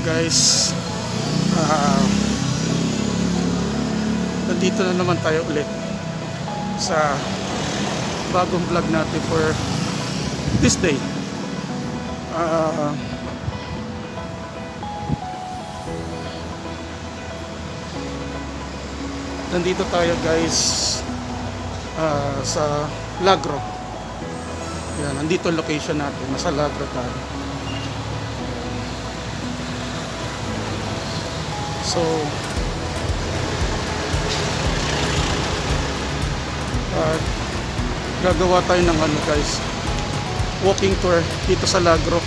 guys, uh, nandito na naman tayo ulit sa bagong vlog natin for this day. Nandito tayo guys sa Lagro. Yan, nandito ang location natin, nasa Lagro tayo. So gagawa tayo ng ano guys, walking tour dito sa Lagro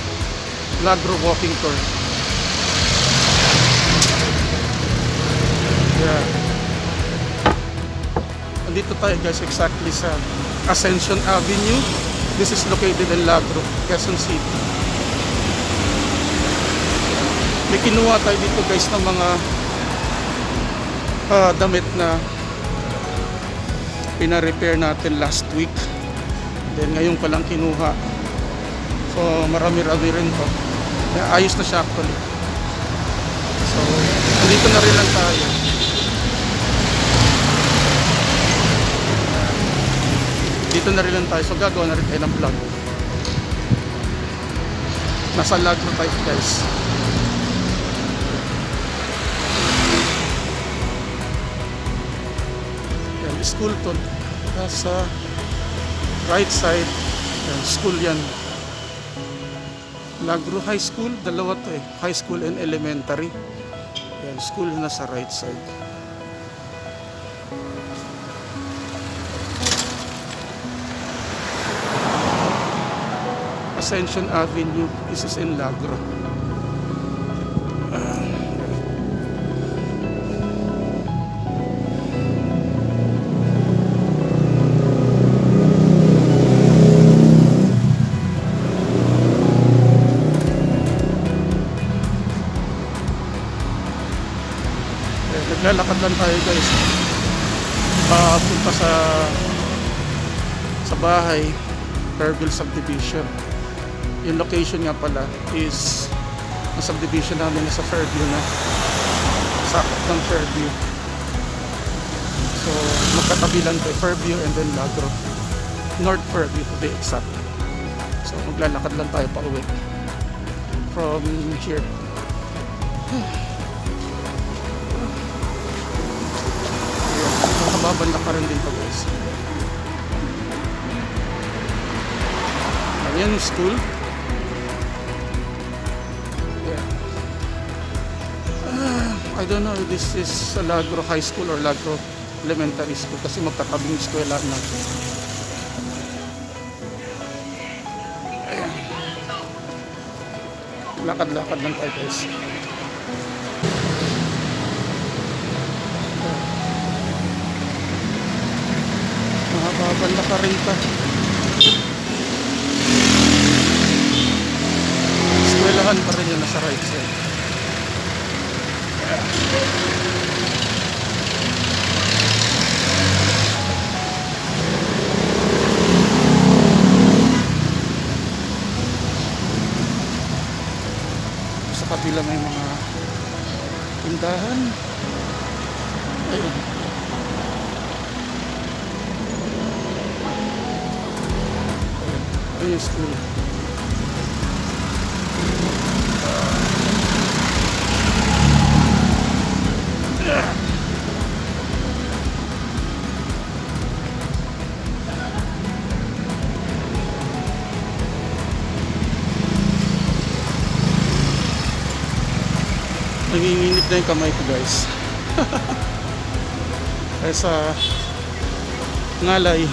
walking tour. Yeah, nandito tayo guys exactly sa Ascension Avenue. This is located in Lagro, Quezon City. May kinuha tayo dito guys ng mga damit na pina-repair natin last week. Then ngayon pa lang kinuha. So marami-rami rin to. Ayos na siya actually. So dito na rin lang tayo. Dito na rin lang tayo. So gagawa na rin tayo ng vlog. Nasa Lagro tayo guys. School to, nasa right side. Yan, school yan, Lagro High School. Dalawa to eh, high school and elementary. Yan, school nasa right side. Ascension Avenue, this is in Lagro. Naglalakad lang tayo guys, punta sa bahay, Fairville Subdivision. Yung location nga pala is ang subdivision namin nasa Fairview na, sakop ng Fairview. So magkatabi lang tayo, Fairview and then Lagro, North Fairview to be exact. So maglalakad lang tayo pa uwi from here. Babanda pa rin dito guys. Ayan yung school. Yeah. I don't know if this is Lagro High School or Lagro Elementary School kasi magkatabing eskwela na. Ayan. Lakad-lakad lang tayo guys. Babanda ka rin pa. Eskwelahan pa rin yun nasa right side. Sa kabila may mga tindahan. Ayun. Ayun yung school. Nanginginig na yung kamay ko guys. Kaya sa ngalay,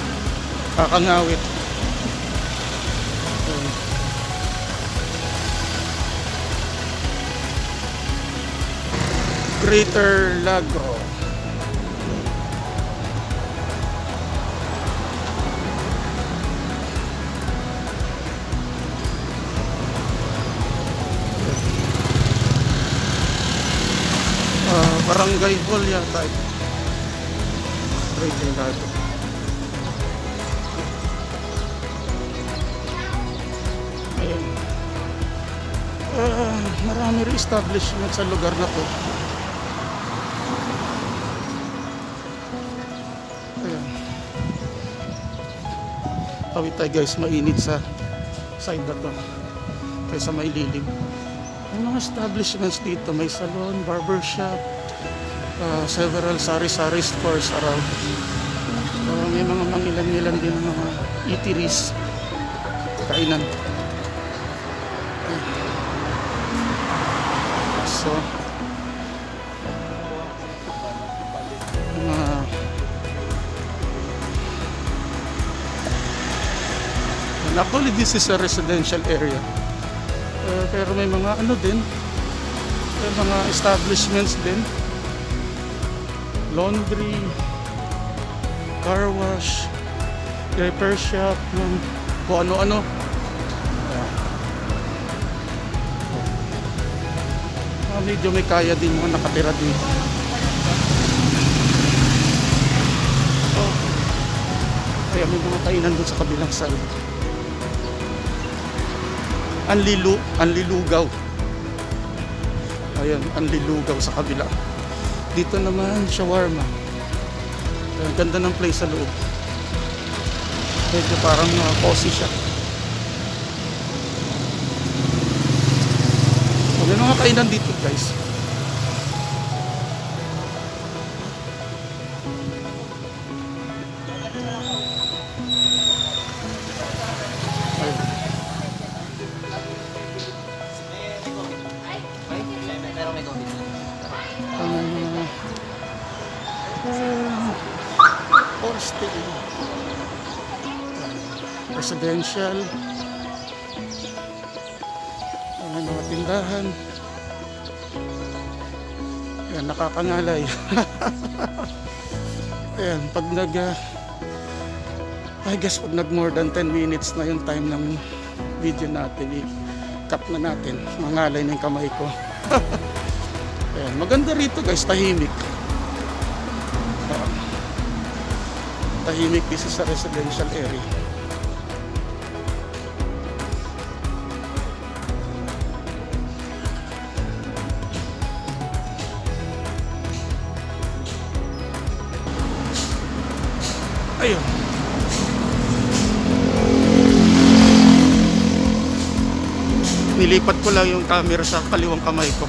kakangawit. Greater Lagro. Barangay Hall yata ito. Greater Lagro. Ayun. marami rin establishment sa lugar na to. Ayan. Tawid tayo guys, mainit sa side na to kaysa maililim. May mga establishments dito, may salon, barbershop, several sari-sari stores around. May mga mangilan-ngilan din ng mga eateries, kainan. So actually this is a residential area, pero may mga ano din, may mga establishments din, laundry, car wash, repair shop, kung ano-ano. Medyo may kaya din mga nakatira din. Kaya may mga kainan doon sa kabilang side. Anlilugaw. Ayan, anlilugaw sa kabila. Dito naman shawarma. Ganda ng place sa loob. Medyo parang cozy siya. May mga kainan dito guys. Residential. May mga tindahan. Ayan, nakakangalay. Ayan, pag I guess pag nag more than 10 minutes na yung time ng video natin, i-cut na natin. Mangalay na yung kamay ko. Ayan, maganda rito guys, tahimik. Tahimik dito sa residential area. Ayun. Nilipat ko lang yung camera sa kaliwang kamay ko.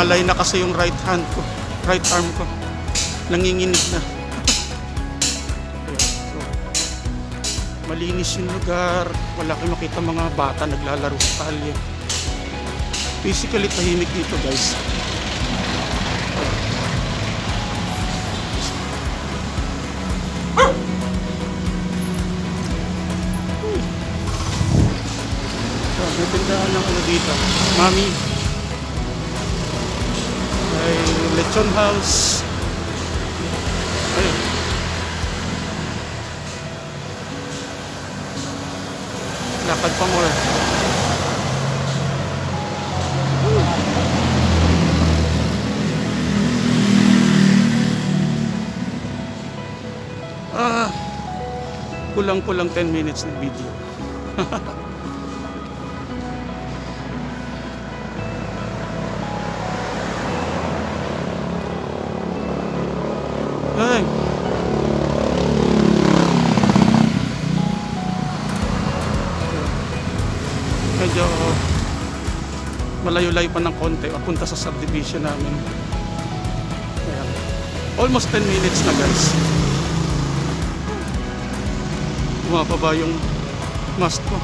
Ngalay na kasi yung right hand ko, right arm ko. Nanginginig na. So, malinis yung lugar. Wala kayong makita mga bata naglalaro sa kalye. Physically tahimik dito guys. May tindahan ng ano dito, Mami. May lechon house. Ayun. Lakad pa more. Kulang-kulang 10 minutes na video. Ay. Medyo malayo-layo pa ng konti papunta sa subdivision namin. Ayan. Almost 10 minutes na guys. Bumababa yung mask ko.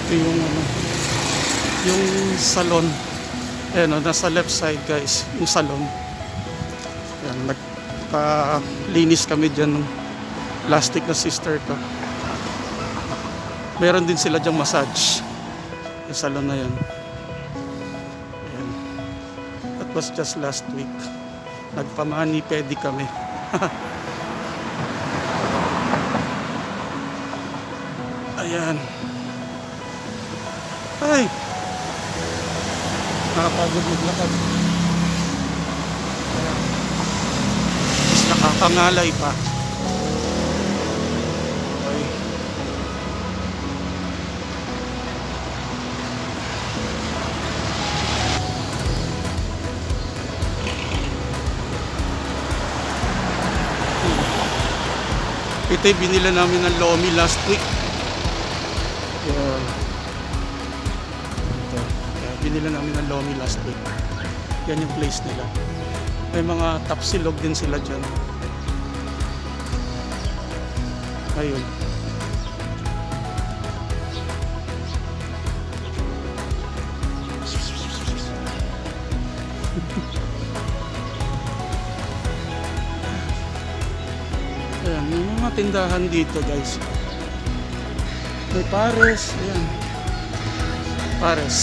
Ito yung salon. Ayan o, nasa left side guys, yung salon. Ayan, nagpa-linis kami dyan ng plastic na sister ko. Meron din sila dyang massage. Yung salon na yun. Ayan. That was just last week. Nagpamani pedi kami. Ayan. Ay! Nakapagod maglakad. Mas nakakangalay pa. Okay. Ito yung binila namin ng lomi last week. Yan. Ito. Yan, binila namin ng lomi last week. Yan yung place nila. May mga tapsilog din sila dyan. Ayun. Ayan, may mga tindahan dito guys. May pares, ayan. Pares.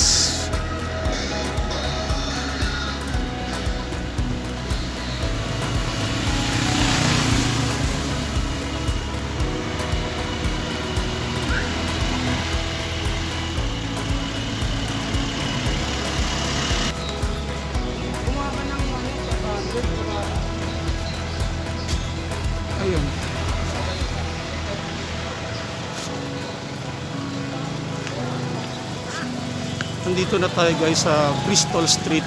Ayun. Nandito na tayo guys sa Bristol Street.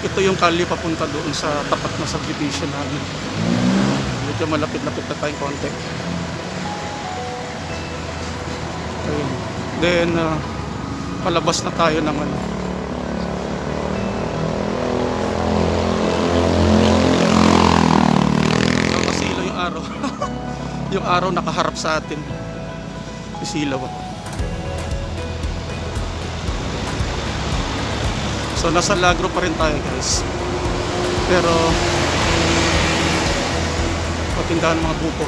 Ito yung kali papunta doon sa tapat na subdivision namin. Medyo malapit-lapit na tayong konti. Ayun. Then palabas na tayo ng ano. Nakasilaw yung araw. Yung araw nakaharap sa atin. Isilaw ako. So nasa Lagro pa rin tayo guys. Pero patindahan mga buko.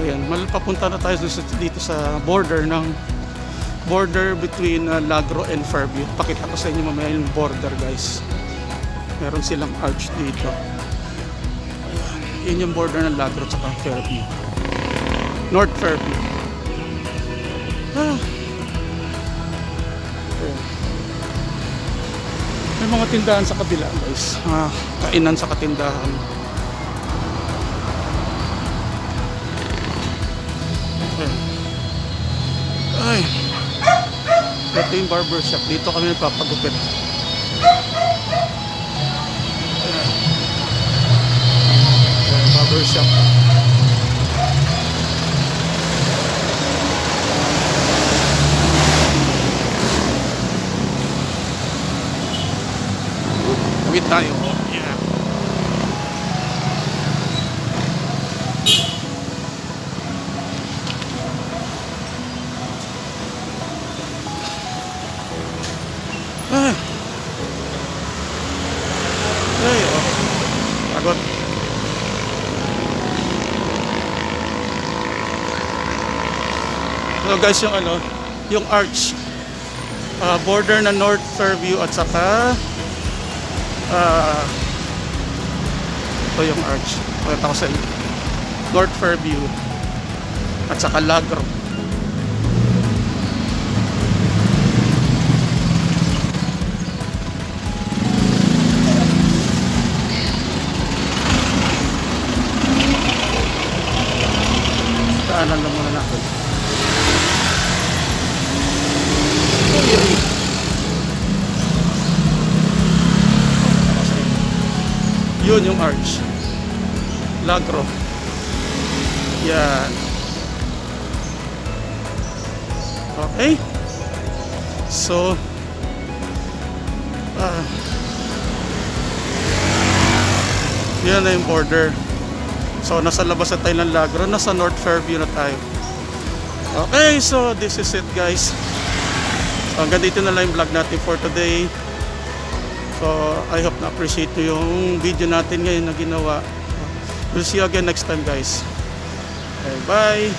Ayan, papunta na tayo dito sa border between Lagro and Fairview. Pakita ko sa inyo mamaya yung border guys. Meron silang arch dito. Ayan, yun yung border ng Lagro at Fairview. North Fairview. May mga tindahan sa kabila guys. Kainan sa katindahan. Ay. Ito yung barbershop. Dito kami nagpapagupit. Barbershop. Wait tayo. Yeah. Ay. Ay, oh. Pagod. So guys, yung ano, yung arch. Border na North Fairview at saka ito yung arch. Pakita ko sa inyo. North Fairview at saka Lagro. Daanan lang muna natin. Yun yung arch. Lagro. Yan. Okay. So yan na yung border. So nasa labas na tayo ng Lagro. Nasa North Fairview na tayo. Okay, so this is it guys. So hanggang dito na lang yung vlog natin for today. So I hope na appreciate nyo yung video natin ngayon na ginawa. We'll see you again next time, guys. Okay, bye.